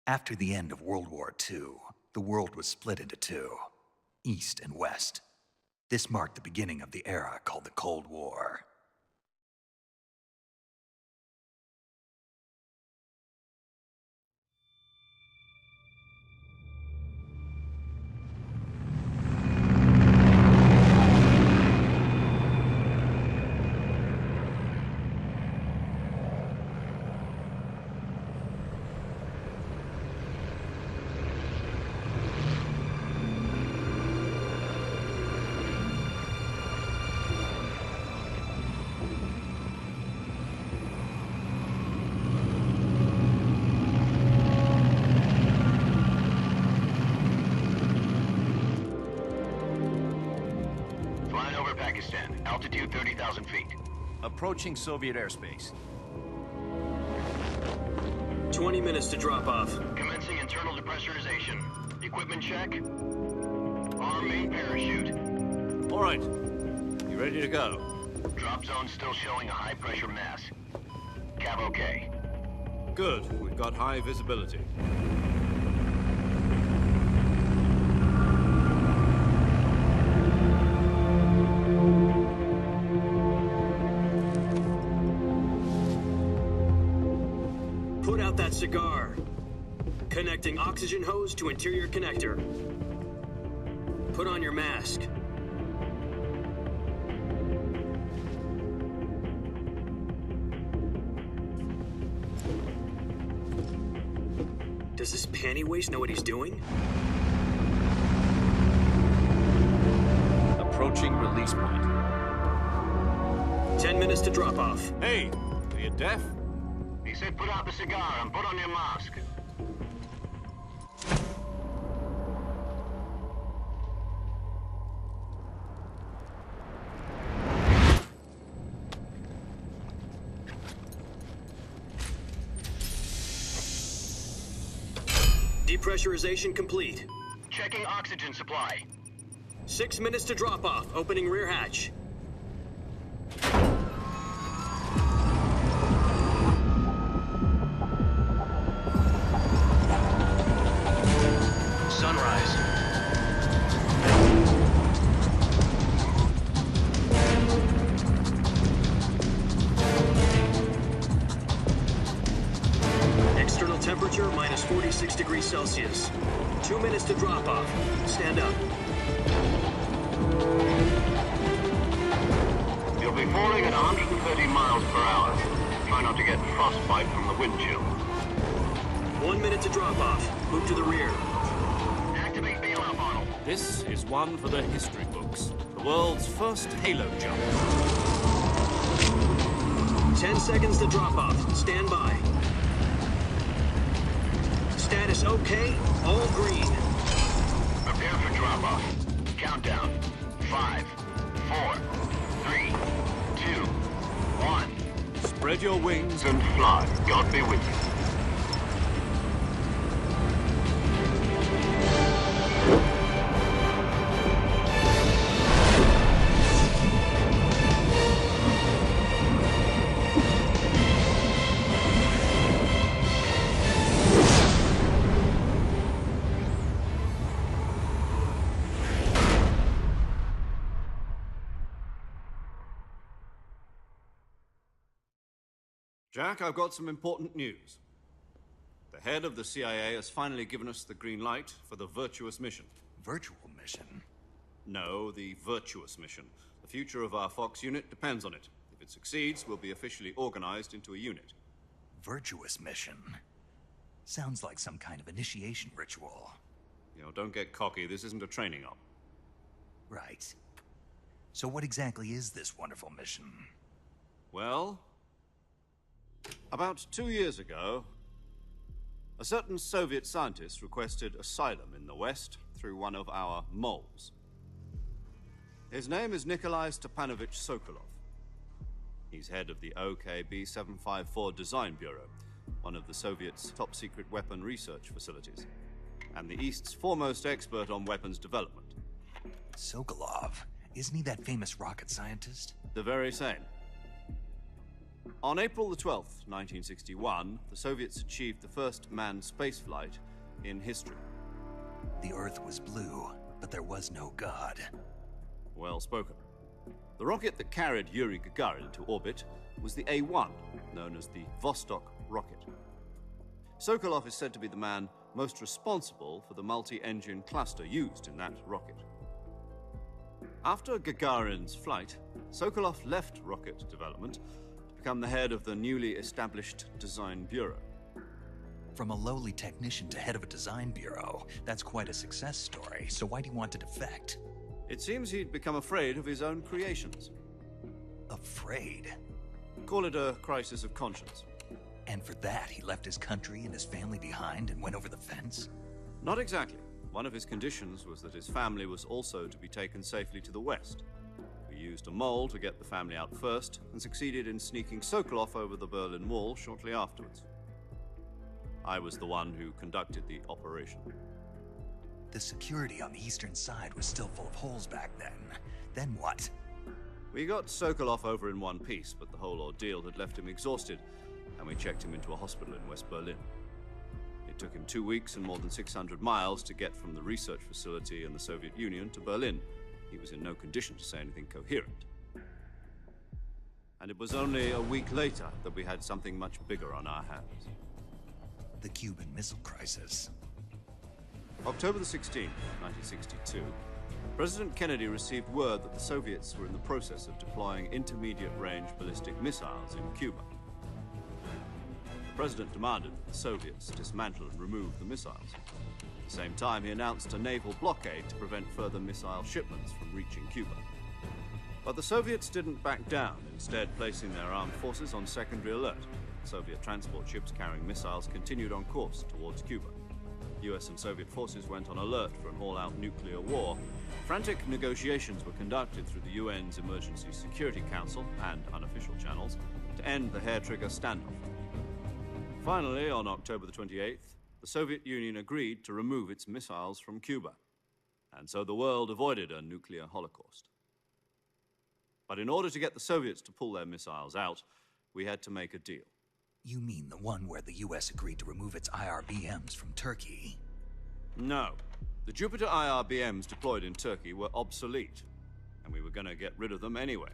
After the end of World War II, the world was split into two, East and West. This marked the beginning of the era called the Cold War. Altitude 30,000 feet. Approaching Soviet airspace. 20 minutes to drop off. Commencing internal depressurization. Equipment check. Arm main parachute. All right. You ready to go? Drop zone still showing a high pressure mass. Cav okay. Good. We've got high visibility. Put out that cigar. Connecting oxygen hose to interior connector. Put on your mask. Does this panty waste know what he's doing? Approaching release point. 10 minutes to drop off. Hey, are you deaf? He said put out the cigar and put on your mask. Depressurization complete. Checking oxygen supply. 6 minutes to drop off. Opening rear hatch. Sunrise. External temperature minus 46 degrees Celsius. 2 minutes to drop off. Stand up. You'll be falling at 130 miles per hour. Try not to get frostbite from the wind chill. 1 minute to drop off. Move to the rear. Activate bailout model. This is one for the history books. The world's first halo jump. 10 seconds to drop off. Stand by. Status okay. All green. Prepare for drop-off. Countdown. 5, 4, 3, 2, 1. Spread your wings And fly. God be with you. Jack, I've got some important news. The head of the CIA has finally given us the green light for the Virtuous mission. Virtual mission? No, the Virtuous mission. The future of our Fox unit depends on it. If it succeeds, we'll be officially organized into a unit. Virtuous mission? Sounds like some kind of initiation ritual. You know, don't get cocky. This isn't a training op. Right. So what exactly is this wonderful mission? Well, about 2 years ago, a certain Soviet scientist requested asylum in the West through one of our moles. His name is Nikolai Stepanovich Sokolov. He's head of the OKB-754 Design Bureau, one of the Soviets' top-secret weapon research facilities, and the East's foremost expert on weapons development. Sokolov? Isn't he that famous rocket scientist? The very same. On April the 12th, 1961, the Soviets achieved the first manned spaceflight in history. The Earth was blue, but there was no God. Well spoken. The rocket that carried Yuri Gagarin to orbit was the A-1, known as the Vostok rocket. Sokolov is said to be the man most responsible for the multi-engine cluster used in that rocket. After Gagarin's flight, Sokolov left rocket development to become the head of the newly established Design Bureau. From a lowly technician to head of a design bureau, that's quite a success story, so why do you want to defect? It seems he'd become afraid of his own creations. Afraid? Call it a crisis of conscience. And for that, he left his country and his family behind and went over the fence? Not exactly. One of his conditions was that his family was also to be taken safely to the west. We used a mole to get the family out first and succeeded in sneaking Sokolov over the Berlin Wall shortly afterwards. I was the one who conducted the operation. The security on the eastern side was still full of holes back then. Then what? We got Sokolov over in one piece, but the whole ordeal had left him exhausted, and we checked him into a hospital in West Berlin. It took him 2 weeks and more than 600 miles to get from the research facility in the Soviet Union to Berlin. He was in no condition to say anything coherent. And it was only a week later that we had something much bigger on our hands. The Cuban Missile Crisis. October the 16th, 1962, President Kennedy received word that the Soviets were in the process of deploying intermediate-range ballistic missiles in Cuba. The President demanded that the Soviets dismantle and remove the missiles. At the same time, he announced a naval blockade to prevent further missile shipments from reaching Cuba. But the Soviets didn't back down, instead placing their armed forces on secondary alert. Soviet transport ships carrying missiles continued on course towards Cuba. US and Soviet forces went on alert for an all-out nuclear war. Frantic negotiations were conducted through the UN's Emergency Security Council and unofficial channels to end the hair-trigger standoff. Finally, on October the 28th, the Soviet Union agreed to remove its missiles from Cuba. And so the world avoided a nuclear holocaust. But in order to get the Soviets to pull their missiles out, we had to make a deal. You mean the one where the US agreed to remove its IRBMs from Turkey? No. The Jupiter IRBMs deployed in Turkey were obsolete, and we were going to get rid of them anyway.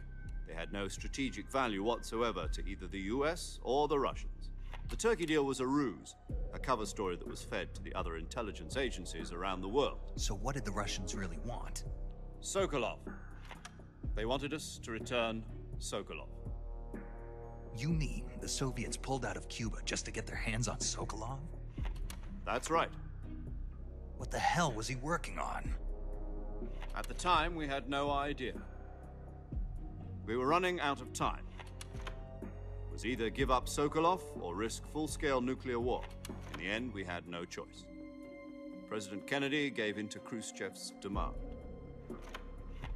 They had no strategic value whatsoever to either the US or the Russians. The Turkey deal was a ruse, a cover story that was fed to the other intelligence agencies around the world. So what did the Russians really want? Sokolov. They wanted us to return Sokolov. You mean the Soviets pulled out of Cuba just to get their hands on Sokolov? That's right. What the hell was he working on? At the time, we had no idea. We were running out of time. It was either give up Sokolov or risk full-scale nuclear war. In the end, we had no choice. President Kennedy gave in to Khrushchev's demand.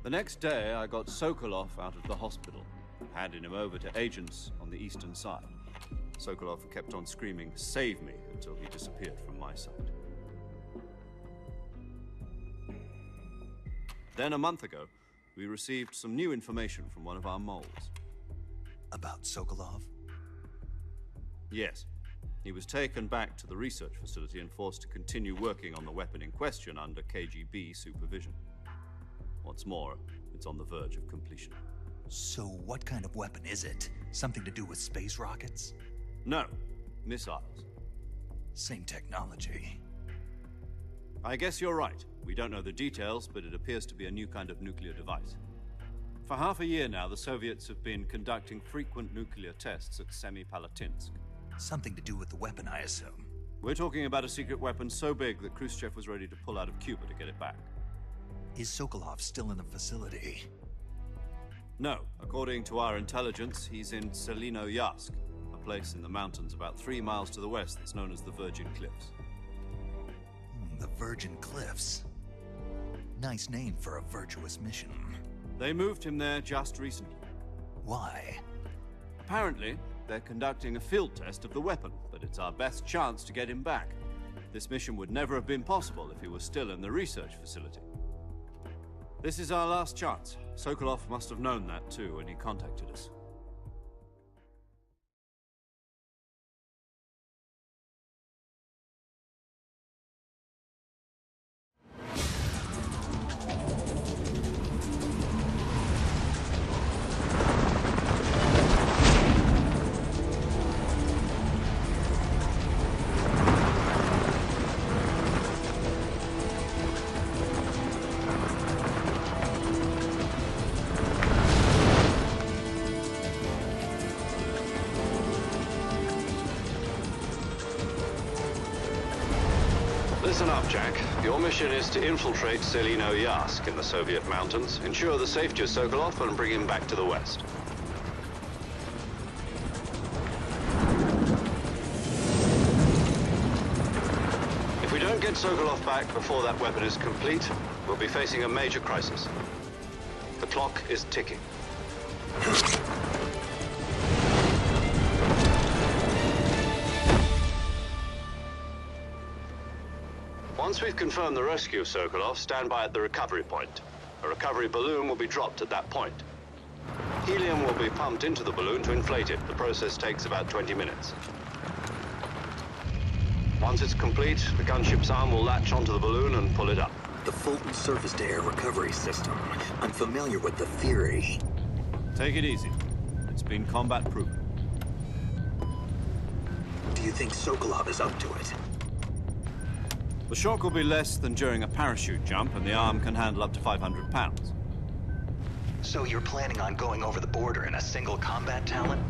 The next day, I got Sokolov out of the hospital, handing him over to agents on the eastern side. Sokolov kept on screaming, "Save me," until he disappeared from my sight. Then a month ago, we received some new information from one of our moles. About Sokolov? Yes. He was taken back to the research facility and forced to continue working on the weapon in question under KGB supervision. What's more, it's on the verge of completion. So what kind of weapon is it? Something to do with space rockets? No, missiles. Same technology. I guess you're right. We don't know the details, but it appears to be a new kind of nuclear device. For half a year now, the Soviets have been conducting frequent nuclear tests at Semipalatinsk. Something to do with the weapon, I assume. We're talking about a secret weapon so big that Khrushchev was ready to pull out of Cuba to get it back. Is Sokolov still in the facility? No. According to our intelligence, he's in Selinoyarsk, a place in the mountains about 3 miles to the west that's known as the Virgin Cliffs. The Virgin Cliffs. Nice name for a virtuous mission. They moved him there just recently. Why? Apparently, they're conducting a field test of the weapon, but it's our best chance to get him back. This mission would never have been possible if he was still in the research facility. This is our last chance. Sokolov must have known that too when he contacted us. Listen up, Jack. Your mission is to infiltrate Selino-Yask in the Soviet mountains, ensure the safety of Sokolov, and bring him back to the West. If we don't get Sokolov back before that weapon is complete, we'll be facing a major crisis. The clock is ticking. Once we've confirmed the rescue of Sokolov, stand by at the recovery point. A recovery balloon will be dropped at that point. Helium will be pumped into the balloon to inflate it. The process takes about 20 minutes. Once it's complete, the gunship's arm will latch onto the balloon and pull it up. The Fulton surface-to-air recovery system. I'm familiar with the theory. Take it easy. It's been combat-proven. Do you think Sokolov is up to it? The shock will be less than during a parachute jump, and the arm can handle up to 500 pounds. So you're planning on going over the border in a single combat Talon?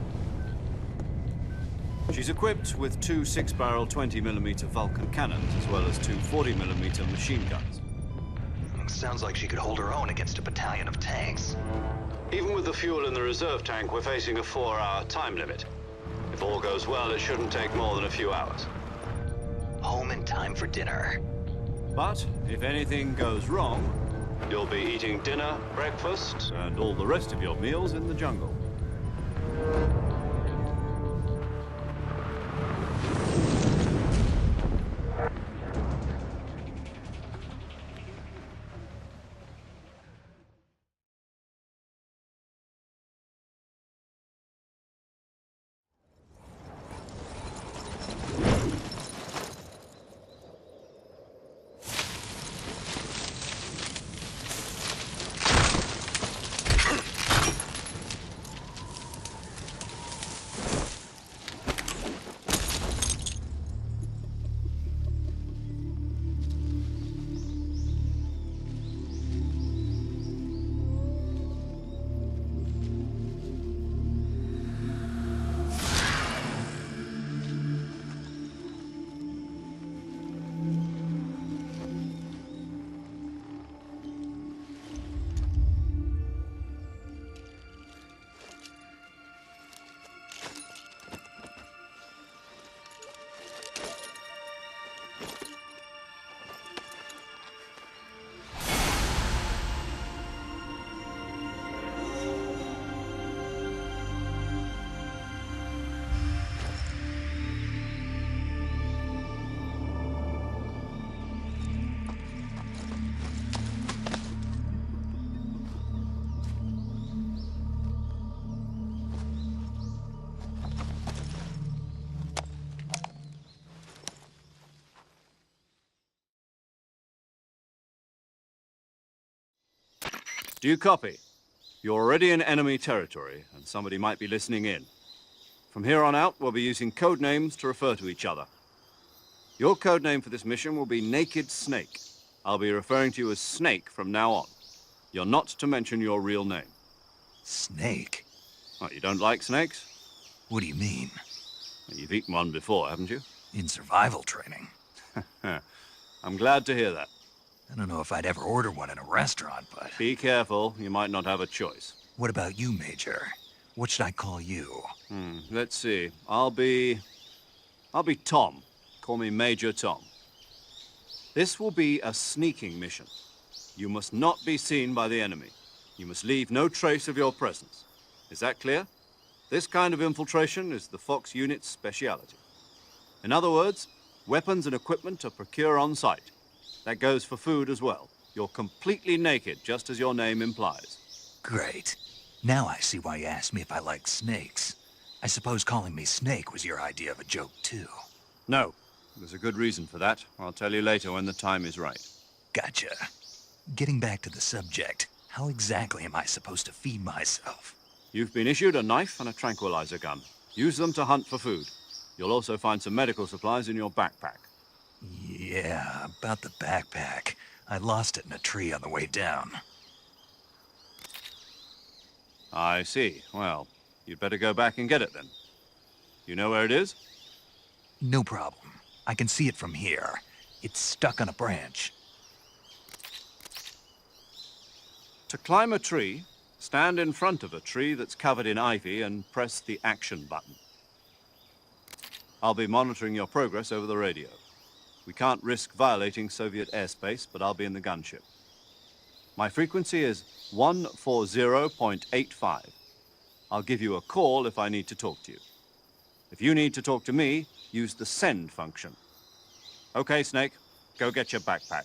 She's equipped with two 6-barrel 20mm Vulcan cannons, as well as two 40mm machine guns. Sounds like she could hold her own against a battalion of tanks. Even with the fuel in the reserve tank, we're facing a 4-hour time limit. If all goes well, it shouldn't take more than a few hours. Home in time for dinner. But if anything goes wrong, you'll be eating dinner, breakfast, and all the rest of your meals in the jungle. Do you copy? You're already in enemy territory, and somebody might be listening in. From here on out, we'll be using code names to refer to each other. Your code name for this mission will be Naked Snake. I'll be referring to you as Snake from now on. You're not to mention your real name. Snake? What, you don't like snakes? What do you mean? Well, you've eaten one before, haven't you? In survival training. I'm glad to hear that. I don't know if I'd ever order one in a restaurant, but... Be careful, you might not have a choice. What about you, Major? What should I call you? Let's see. I'll be Tom. Call me Major Tom. This will be a sneaking mission. You must not be seen by the enemy. You must leave no trace of your presence. Is that clear? This kind of infiltration is the Fox unit's speciality. In other words, weapons and equipment are procured on site. That goes for food as well. You're completely naked, just as your name implies. Great. Now I see why you asked me if I like snakes. I suppose calling me Snake was your idea of a joke, too. No. There's a good reason for that. I'll tell you later when the time is right. Gotcha. Getting back to the subject, how exactly am I supposed to feed myself? You've been issued a knife and a tranquilizer gun. Use them to hunt for food. You'll also find some medical supplies in your backpack. Yeah, about the backpack. I lost it in a tree on the way down. I see. Well, you'd better go back and get it then. You know where it is? No problem. I can see it from here. It's stuck on a branch. To climb a tree, stand in front of a tree that's covered in ivy and press the action button. I'll be monitoring your progress over the radio. We can't risk violating Soviet airspace, but I'll be in the gunship. My frequency is 140.85. I'll give you a call if I need to talk to you. If you need to talk to me, use the send function. Okay, Snake, go get your backpack.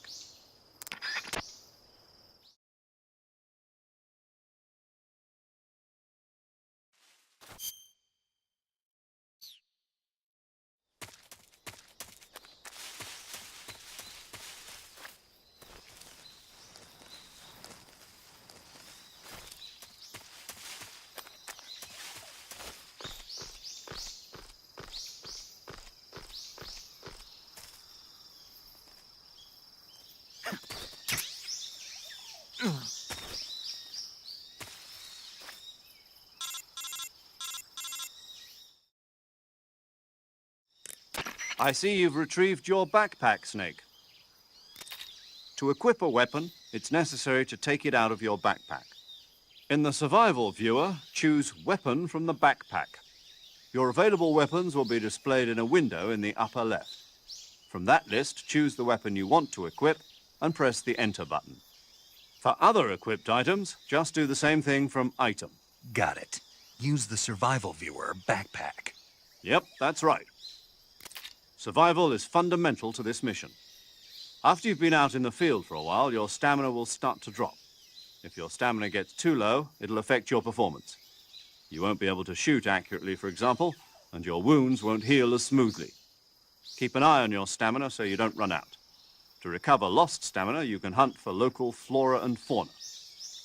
I see you've retrieved your backpack, Snake. To equip a weapon, it's necessary to take it out of your backpack. In the survival viewer, choose Weapon from the backpack. Your available weapons will be displayed in a window in the upper left. From that list, choose the weapon you want to equip and press the Enter button. For other equipped items, just do the same thing from Item. Got it. Use the survival viewer backpack. Yep, that's right. Survival is fundamental to this mission. After you've been out in the field for a while, your stamina will start to drop. If your stamina gets too low, it'll affect your performance. You won't be able to shoot accurately, for example, and your wounds won't heal as smoothly. Keep an eye on your stamina so you don't run out. To recover lost stamina, you can hunt for local flora and fauna.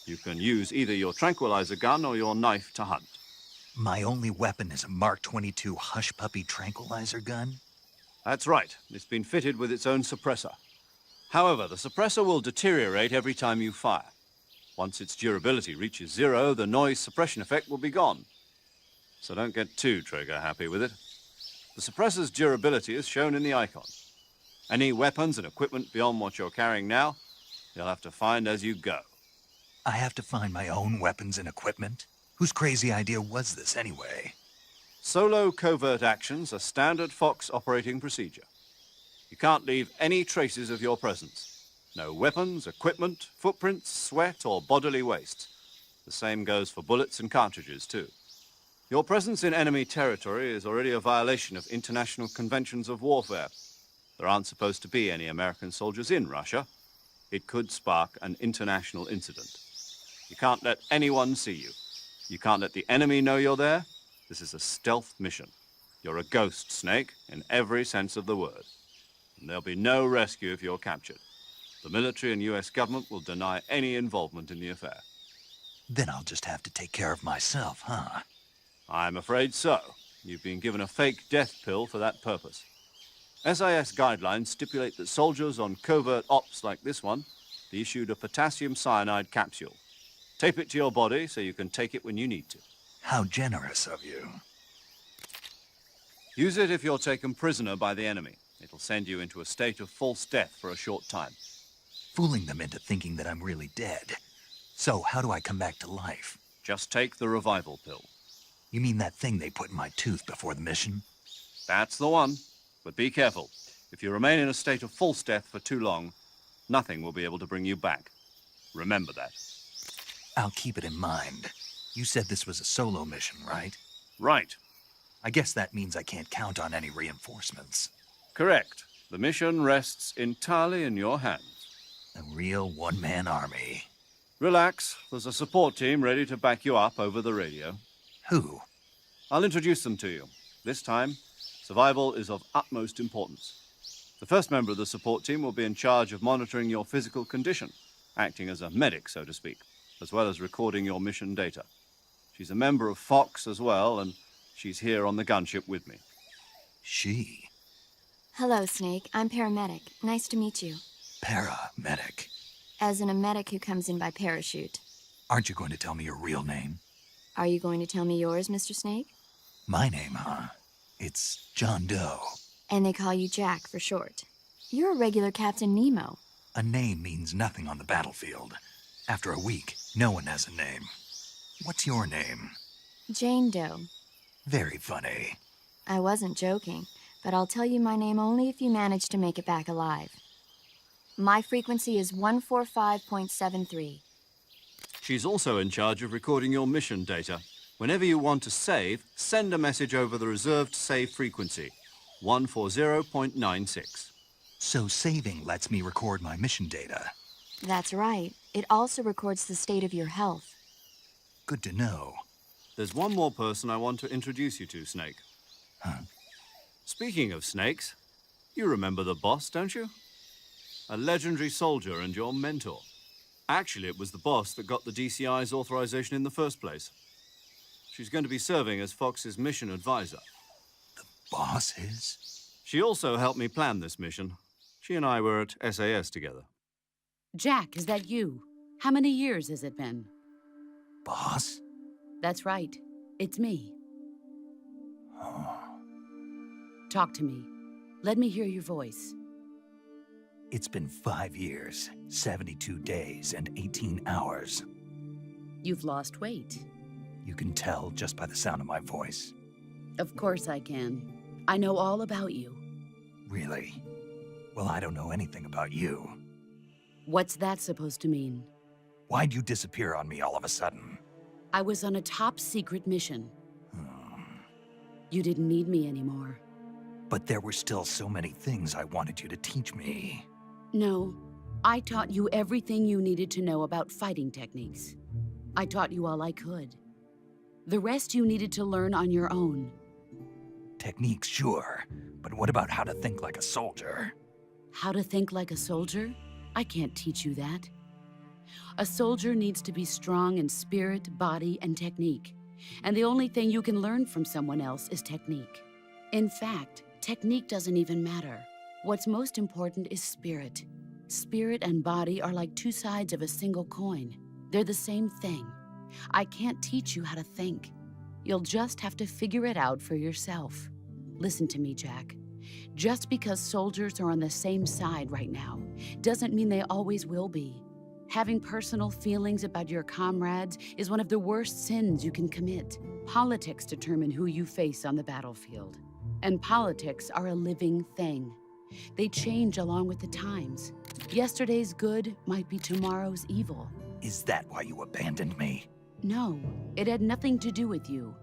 You can use either your tranquilizer gun or your knife to hunt. My only weapon is a Mark 22 Hush Puppy tranquilizer gun? That's right. It's been fitted with its own suppressor. However, the suppressor will deteriorate every time you fire. Once its durability reaches 0, the noise suppression effect will be gone. So don't get too trigger-happy with it. The suppressor's durability is shown in the icon. Any weapons and equipment beyond what you're carrying now, you'll have to find as you go. I have to find my own weapons and equipment? Whose crazy idea was this anyway? Solo covert actions are standard Fox operating procedure. You can't leave any traces of your presence. No weapons, equipment, footprints, sweat, or bodily waste. The same goes for bullets and cartridges, too. Your presence in enemy territory is already a violation of international conventions of warfare. There aren't supposed to be any American soldiers in Russia. It could spark an international incident. You can't let anyone see you. You can't let the enemy know you're there. This is a stealth mission. You're a ghost, Snake, in every sense of the word. And there'll be no rescue if you're captured. The military and US government will deny any involvement in the affair. Then I'll just have to take care of myself, huh? I'm afraid so. You've been given a fake death pill for that purpose. SIS guidelines stipulate that soldiers on covert ops like this one be issued a potassium cyanide capsule. Tape it to your body so you can take it when you need to. How generous of you. Use it if you're taken prisoner by the enemy. It'll send you into a state of false death for a short time. Fooling them into thinking that I'm really dead. So, how do I come back to life? Just take the revival pill. You mean that thing they put in my tooth before the mission? That's the one. But be careful. If you remain in a state of false death for too long, nothing will be able to bring you back. Remember that. I'll keep it in mind. You said this was a solo mission, right? Right. I guess that means I can't count on any reinforcements. Correct. The mission rests entirely in your hands. A real one-man army. Relax. There's a support team ready to back you up over the radio. Who? I'll introduce them to you. This time, survival is of utmost importance. The first member of the support team will be in charge of monitoring your physical condition, acting as a medic, so to speak, as well as recording your mission data. She's a member of Fox as well, and she's here on the gunship with me. She? Hello, Snake. I'm paramedic. Nice to meet you. Paramedic. As in a medic who comes in by parachute. Aren't you going to tell me your real name? Are you going to tell me yours, Mr. Snake? My name, huh? It's John Doe. And they call you Jack for short. You're a regular Captain Nemo. A name means nothing on the battlefield. After a week, no one has a name. What's your name? Jane Doe. Very funny. I wasn't joking, but I'll tell you my name only if you manage to make it back alive. My frequency is 145.73. She's also in charge of recording your mission data. Whenever you want to save, send a message over the reserved save frequency, 140.96. So saving lets me record my mission data. That's right. It also records the state of your health. Good to know. There's one more person I want to introduce you to, Snake. Huh? Speaking of snakes, you remember the boss, don't you? A legendary soldier and your mentor. Actually, it was the boss that got the DCI's authorization in the first place. She's going to be serving as Fox's mission advisor. The boss is? She also helped me plan this mission. She and I were at SAS together. Jack, is that you? How many years has it been? Boss? That's right. It's me. Oh. Talk to me. Let me hear your voice. It's been 5 years, 72 days, and 18 hours. You've lost weight. You can tell just by the sound of my voice. Of course I can. I know all about you. Really? Well, I don't know anything about you. What's that supposed to mean? Why'd you disappear on me all of a sudden? I was on a top-secret mission. You didn't need me anymore. But there were still so many things I wanted you to teach me. No, I taught you everything you needed to know about fighting techniques. I taught you all I could. The rest you needed to learn on your own. Techniques, sure. But what about how to think like a soldier? How to think like a soldier? I can't teach you that. A soldier needs to be strong in spirit, body, and technique. And the only thing you can learn from someone else is technique. In fact, technique doesn't even matter. What's most important is spirit. Spirit and body are like two sides of a single coin. They're the same thing. I can't teach you how to think. You'll just have to figure it out for yourself. Listen to me, Jack. Just because soldiers are on the same side right now doesn't mean they always will be. Having personal feelings about your comrades is one of the worst sins you can commit. Politics determine who you face on the battlefield. And politics are a living thing. They change along with the times. Yesterday's good might be tomorrow's evil. Is that why you abandoned me? No, it had nothing to do with you.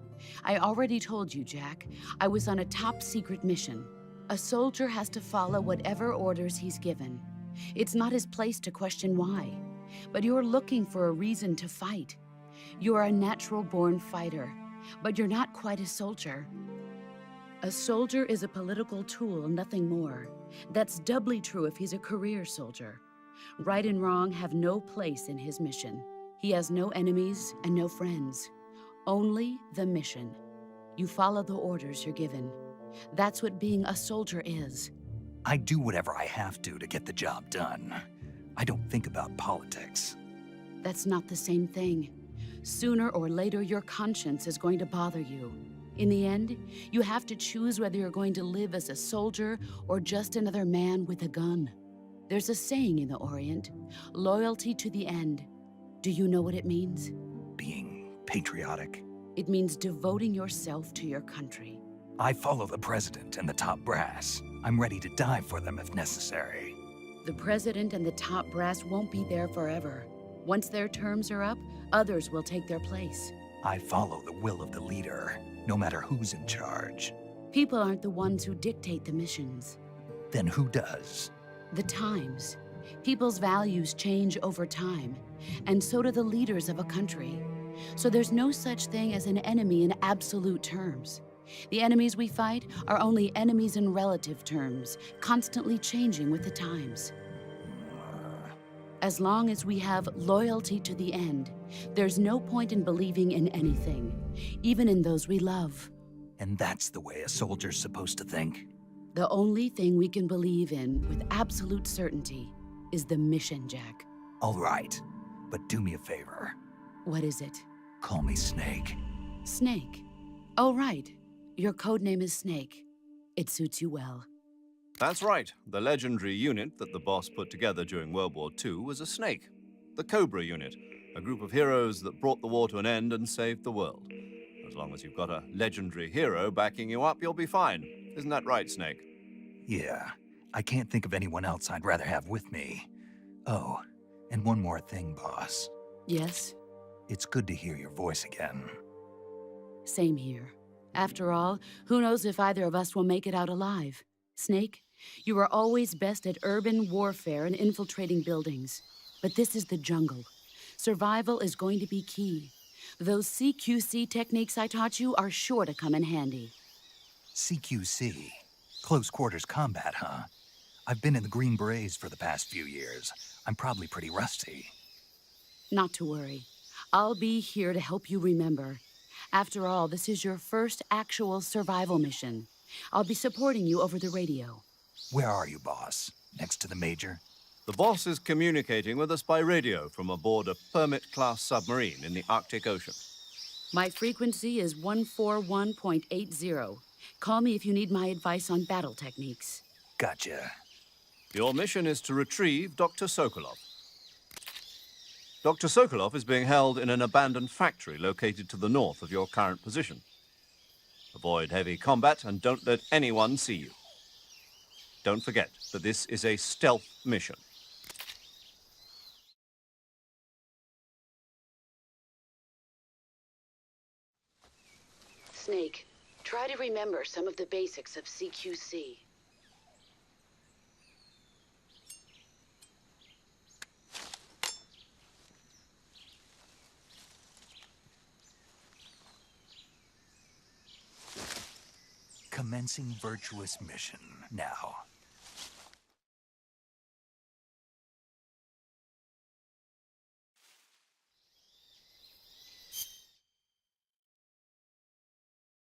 I already told you, Jack. I was on a top-secret mission. A soldier has to follow whatever orders he's given. It's not his place to question why. But you're looking for a reason to fight. You're a natural-born fighter, but you're not quite a soldier. A soldier is a political tool, nothing more. That's doubly true if he's a career soldier. Right and wrong have no place in his mission. He has no enemies and no friends. Only the mission. You follow the orders you're given. That's what being a soldier is. I do whatever I have to get the job done. I don't think about politics. That's not the same thing. Sooner or later, your conscience is going to bother you. In the end, you have to choose whether you're going to live as a soldier or just another man with a gun. There's a saying in the Orient, loyalty to the end. Do you know what it means? Being patriotic. It means devoting yourself to your country. I follow the president and the top brass. I'm ready to die for them if necessary. The president and the top brass won't be there forever. Once their terms are up, others will take their place. I follow the will of the leader, no matter who's in charge. People aren't the ones who dictate the missions. Then who does? The times. People's values change over time, and so do the leaders of a country. So there's no such thing as an enemy in absolute terms. The enemies we fight are only enemies in relative terms, constantly changing with the times. As long as we have loyalty to the end, there's no point in believing in anything, even in those we love. And that's the way a soldier's supposed to think? The only thing we can believe in with absolute certainty is the mission, Jack. All right, but do me a favor. What is it? Call me Snake. Snake. Oh, right. Your code name is Snake. It suits you well. That's right. The legendary unit that the boss put together during World War II was a snake. The Cobra unit, a group of heroes that brought the war to an end and saved the world. As long as you've got a legendary hero backing you up, you'll be fine. Isn't that right, Snake? Yeah, I can't think of anyone else I'd rather have with me. Oh, and one more thing, boss. Yes, It's good to hear your voice again. same here. After all, who knows if either of us will make it out alive? Snake, you are always best at urban warfare and infiltrating buildings. But this is the jungle. Survival is going to be key. Those CQC techniques I taught you are sure to come in handy. CQC. Close quarters combat, huh? I've been in the Green Berets for the past few years. I'm probably pretty rusty. Not to worry. I'll be here to help you remember. After all, this is your first actual survival mission. I'll be supporting you over the radio. Where are you, boss? Next to the Major? The boss is communicating with us by radio from aboard a Permit-class submarine in the Arctic Ocean. My frequency is 141.80. Call me if you need my advice on battle techniques. Gotcha. Your mission is to retrieve Dr. Sokolov. Dr. Sokolov is being held in an abandoned factory located to the north of your current position. Avoid heavy combat and don't let anyone see you. Don't forget that this is a stealth mission. Snake, try to remember some of the basics of CQC. Commencing Virtuous mission now.